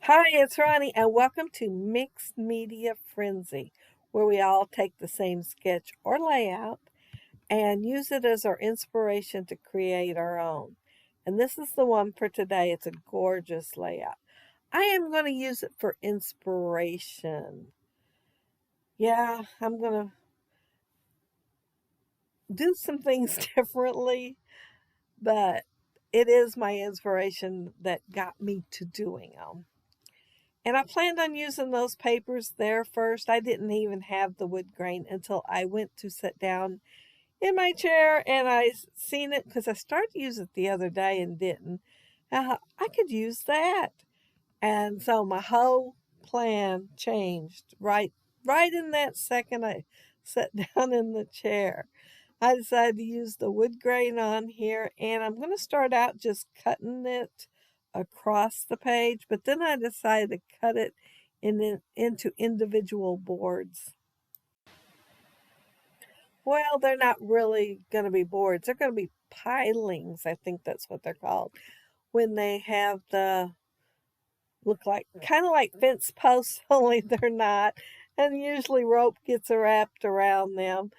Hi, it's Ronnie, and welcome to Mixed Media Frenzy, where we all take the same sketch or layout and use it as our inspiration to create our own. And this is the one for today. It's a gorgeous layout. I am going to use it for inspiration. Yeah, I'm going to do some things differently, but it is my inspiration that got me to doing them. And I planned on using those papers there first. I didn't even have the wood grain until I went to sit down in my chair and I seen it because I started to use it the other day and didn't. I could use that. And so my whole plan changed right in that second I sat down in the chair. I decided to use the wood grain on here, and I'm going to start out just cutting it across the page, but then I decided to cut it into individual boards. Well, they're not really going to be boards. They're going to be pilings. I think that's what they're called. When they have the look like kind of like fence posts, only they're not. And usually rope gets wrapped around them.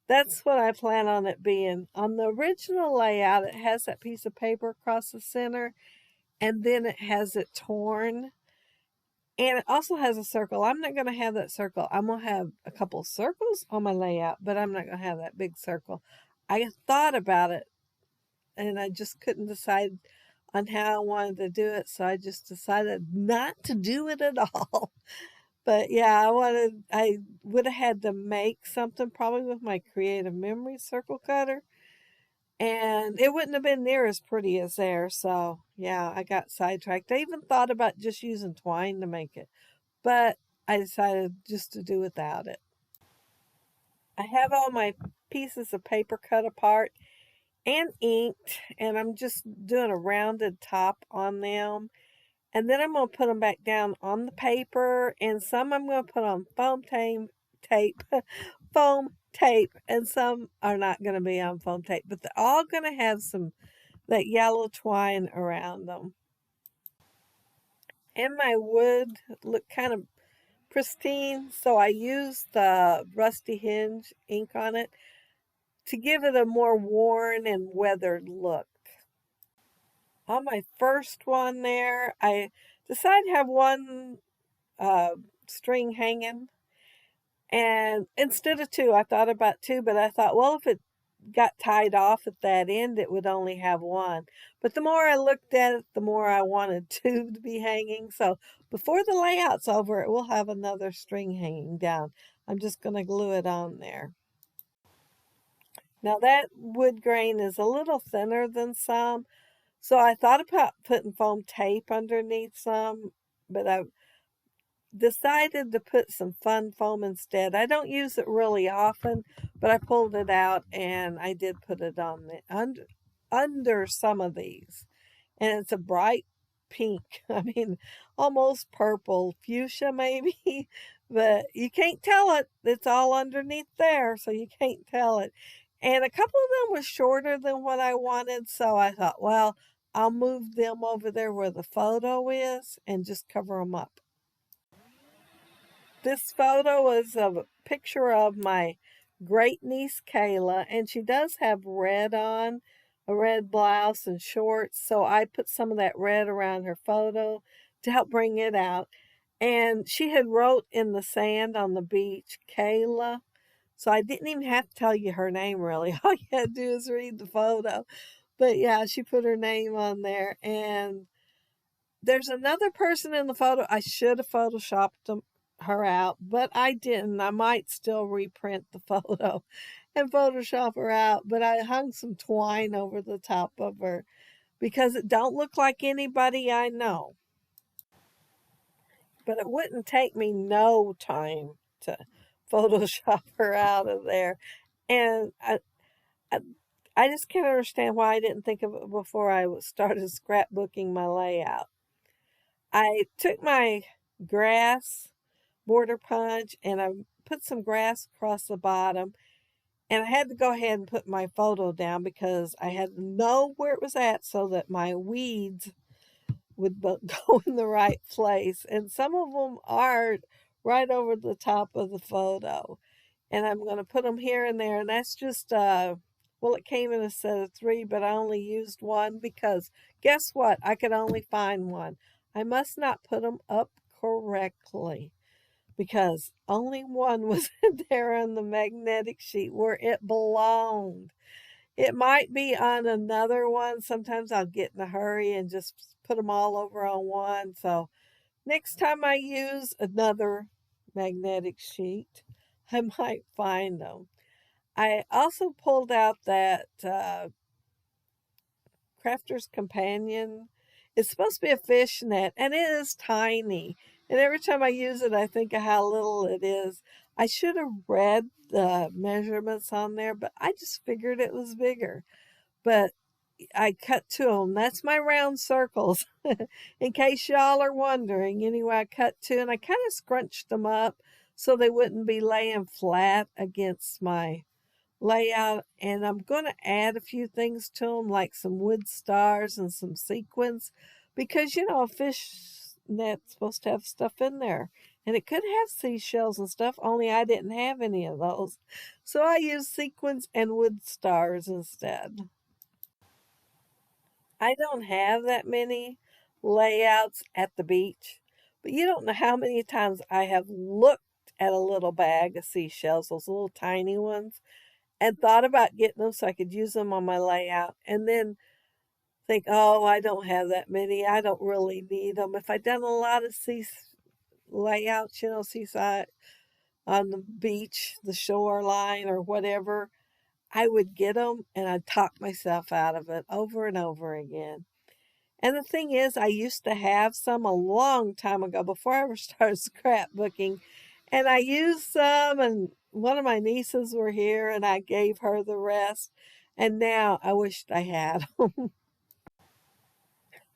That's what I plan on it being. On the original layout, it has that piece of paper across the center, and then it has it torn. And it also has a circle. I'm not going to have that circle. I'm going to have a couple circles on my layout, but I'm not going to have that big circle. I thought about it, and I just couldn't decide on how I wanted to do it, so I just decided not to do it at all. But yeah, I would have had to make something probably with my creative memory circle cutter, and it wouldn't have been near as pretty as there. So yeah, I got sidetracked. I even thought about just using twine to make it, but I decided just to do without it. I have all my pieces of paper cut apart and inked, and I'm just doing a rounded top on them. And then I'm going to put them back down on the paper, and some I'm going to put on tape, foam tape, and some are not going to be on foam tape, but they're all going to have some that yellow twine around them. And my wood look kind of pristine, so I used the Rusty Hinge ink on it to give it a more worn and weathered look. On my first one there, I decided to have one uh, string hanging. And instead of two, I thought about two, but I thought, well, if it got tied off at that end, it would only have one. But the more I looked at it, the more I wanted two to be hanging. So before the layout's over, it will have another string hanging down. I'm just going to glue it on there. Now that wood grain is a little thinner than some, so I thought about putting foam tape underneath some, but I decided to put some fun foam instead. I don't use it really often, but I pulled it out and I did put it on the under some of these. And it's a bright pink. I mean, almost purple, fuchsia maybe, but you can't tell it. It's all underneath there, so you can't tell it. And a couple of them was shorter than what I wanted, so I thought, well, I'll move them over there where the photo is and just cover them up. This photo is a picture of my great niece Kayla, and she does have red on, a red blouse and shorts. So I put some of that red around her photo to help bring it out. And she had wrote in the sand on the beach, Kayla. So I didn't even have to tell you her name really. All you had to do is read the photo. But yeah, she put her name on there. And there's another person in the photo. I should have photoshopped her out, but I didn't. I might still reprint the photo and Photoshop her out, but I hung some twine over the top of her because it don't look like anybody I know. But it wouldn't take me no time to Photoshop her out of there. And I, I just can't understand why I didn't think of it before I started scrapbooking my layout. I took my grass border punch and I put some grass across the bottom, and I had to go ahead and put my photo down because I had to know where it was at so that my weeds would go in the right place. And some of them are right over the top of the photo. And I'm going to put them here and there. And that's just, well, it came in a set of 3, but I only used one because guess what? I could only find one. I must not put them up correctly because only one was there on the magnetic sheet where it belonged. It might be on another one. Sometimes I'll get in a hurry and just put them all over on one. So next time I use another magnetic sheet, I might find them. I also pulled out that Crafter's Companion. It's supposed to be a fish net, and it is tiny. And every time I use it, I think of how little it is. I should have read the measurements on there, but I just figured it was bigger. But I cut to them. That's my round circles. In case y'all are wondering. Anyway, I cut 2 and I kind of scrunched them up so they wouldn't be laying flat against my layout. And I'm going to add a few things to them like some wood stars and some sequins because, you know, a fish net's supposed to have stuff in there. And it could have seashells and stuff, only I didn't have any of those. So I used sequins and wood stars instead. I don't have that many layouts at the beach, but you don't know how many times I have looked at a little bag of seashells, those little tiny ones, and thought about getting them so I could use them on my layout, and then think, oh, I don't have that many. I don't really need them. If I'd done a lot of sea layouts, you know, seaside on the beach, the shoreline, or whatever, I would get them and I'd talk myself out of it over and over again. And the thing is, I used to have some a long time ago before I ever started scrapbooking. And I used some, and one of my nieces were here, and I gave her the rest. And now I wished I had them.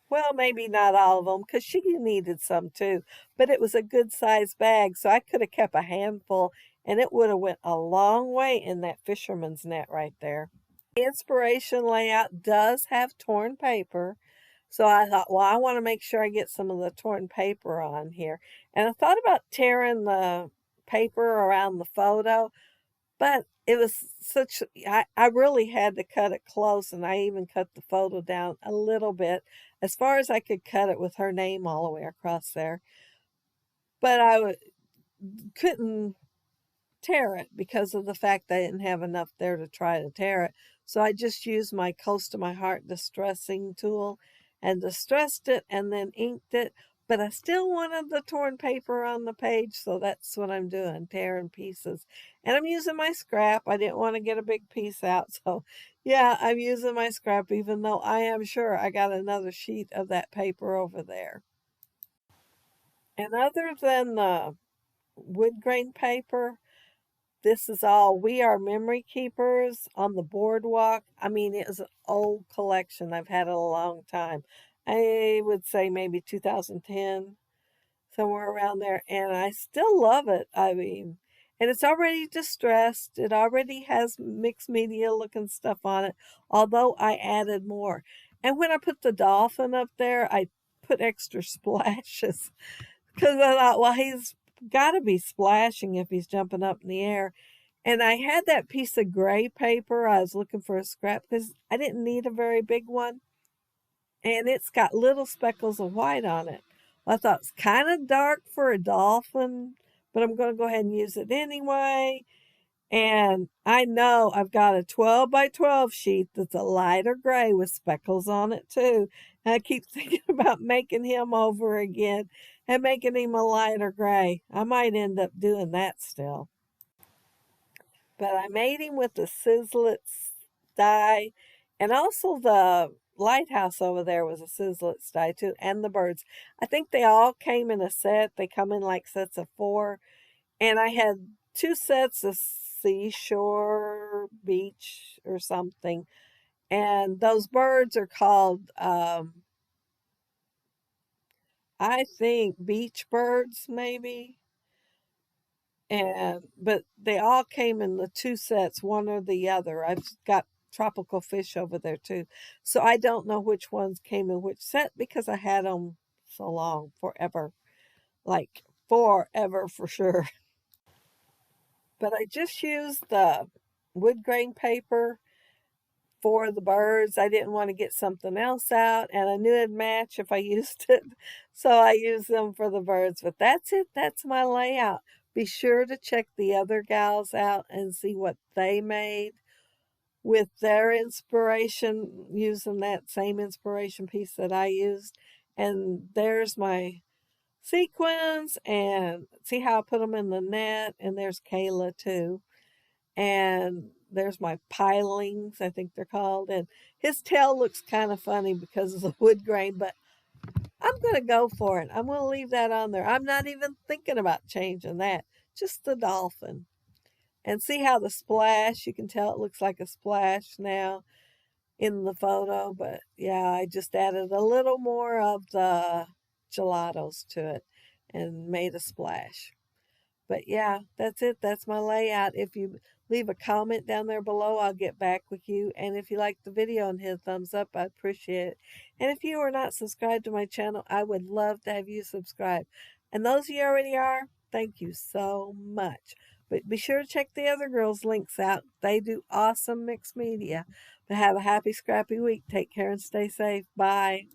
Well, maybe not all of them, because she needed some too. But it was a good sized bag, so I could have kept a handful, and it would have went a long way in that fisherman's net right there. The inspiration layout does have torn paper. So I thought, well, I want to make sure I get some of the torn paper on here. And I thought about tearing the paper around the photo, but it was I really had to cut it close, and I even cut the photo down a little bit, as far as I could cut it with her name all the way across there. But couldn't tear it because of the fact I didn't have enough there to try to tear it. So I just used my Close to My Heart distressing tool and distressed it and then inked it. But I still wanted the torn paper on the page, so that's what I'm doing, tearing pieces. And I'm using my scrap. I didn't want to get a big piece out. So yeah, I'm using my scrap, even though I am sure I got another sheet of that paper over there. And other than the wood grain paper, this is all We Are Memory Keepers on the boardwalk. I mean, it is an old collection. I've had it a long time. I would say maybe 2010, somewhere around there. And I still love it. I mean, and it's already distressed. It already has mixed media looking stuff on it, although I added more. And when I put the dolphin up there, I put extra splashes because I thought, well, he's got to be splashing if he's jumping up in the air. And I had that piece of gray paper. I was looking for a scrap because I didn't need a very big one. And it's got little speckles of white on it. I thought it's kind of dark for a dolphin, but I'm going to go ahead and use it anyway. And I know I've got a 12 by 12 sheet that's a lighter gray with speckles on it too. And I keep thinking about making him over again and making him a lighter gray. I might end up doing that still. But I made him with the Sizzlets dye, and also the lighthouse over there was a Sizzlets dye too, and the birds. I think they all came in a set. They come in like sets of 4, and I had 2 sets of seashore beach or something, and those birds are called I think beach birds maybe. And but they all came in the 2 sets, one or the other. I've got tropical fish over there too. So I don't know which ones came in which set because I had them so long, forever. Like forever for sure. But I just used the wood grain paper for the birds. I didn't want to get something else out, and I knew it'd match if I used it. So I used them for the birds. But that's it. That's my layout. Be sure to check the other gals out and see what they made with their inspiration, using that same inspiration piece that I used. And there's my sequins, and see how I put them in the net. And there's Kayla too. And there's my pilings, I think they're called. And his tail looks kind of funny because of the wood grain, but I'm going to go for it. I'm going to leave that on there. I'm not even thinking about changing that. Just the dolphin. And see how the splash, you can tell it looks like a splash now in the photo. But yeah, I just added a little more of the gelatos to it and made a splash. But yeah, that's it. That's my layout. If you leave a comment down there below, I'll get back with you. And if you like the video and hit a thumbs up, I'd appreciate it. And if you are not subscribed to my channel, I would love to have you subscribe. And those of you already are, thank you so much. But be sure to check the other girls' links out. They do awesome mixed media. But have a happy, scrappy week. Take care and stay safe. Bye.